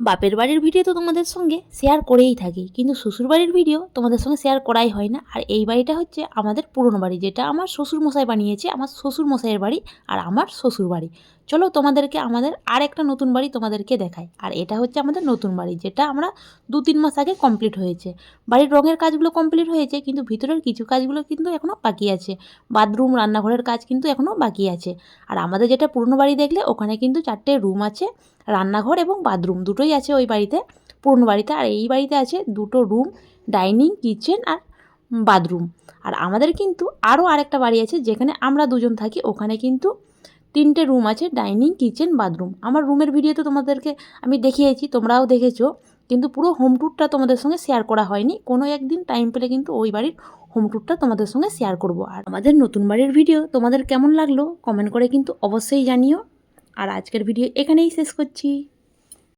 বাপের বাড়ির ভিডিও তো তোমাদের সঙ্গে শেয়ার করেই থাকি, কিন্তু শ্বশুরবাড়ির ভিডিও তোমাদের সঙ্গে শেয়ার করাই হয় না। আর এই বাড়িটা হচ্ছে আমাদের পুরনো বাড়ি, যেটা আমার শ্বশুরমশাই বানিয়েছে, আমার শ্বশুরমশাইয়ের বাড়ি আর আমার শ্বশুর বাড়ি। চলো তোমাদেরকে আমাদের আর একটা নতুন বাড়ি তোমাদেরকে দেখাই। আর এটা হচ্ছে আমাদের নতুন বাড়ি, যেটা আমরা 2-3 মাস আগে কমপ্লিট হয়েছে। বাড়ির রঙের কাজগুলো কমপ্লিট হয়েছে, কিন্তু ভিতরের কিছু কাজগুলো কিন্তু এখনও বাকি আছে। বাথরুম, রান্নাঘরের কাজ কিন্তু এখনও বাকি আছে। আর আমাদের যেটা পুরনো বাড়ি দেখলে, ওখানে কিন্তু 4টে রুম আছে, রান্নাঘর এবং বাথরুম দুটোই আছে ওই বাড়িতে, পুরনো বাড়িতে। আর এই বাড়িতে আছে 2টো রুম, ডাইনিং, কিচেন আর বাথরুম। আর আমাদের কিন্তু আরও আরেকটা বাড়ি আছে যেখানে আমরা দুজন থাকি, ওখানে কিন্তু 3টে রুম আছে, ডাইনিং, কিচেন, বাথরুম। আমার রুমের ভিডিও তো তোমাদেরকে আমি দেখিয়েছি, তোমরাও দেখেছো, কিন্তু পুরো হোম ট্যুরটা তোমাদের সঙ্গে শেয়ার করা হয়নি। কোনো একদিন টাইম পেলে কিন্তু ওই বাড়ির হোম ট্যুরটা তোমাদের সঙ্গে শেয়ার করব। আর আমাদের নতুন বাড়ির ভিডিও তোমাদের কেমন লাগলো কমেন্ট করে কিন্তু অবশ্যই জানিও। আর আজকের ভিডিও এখানেই শেষ করছি।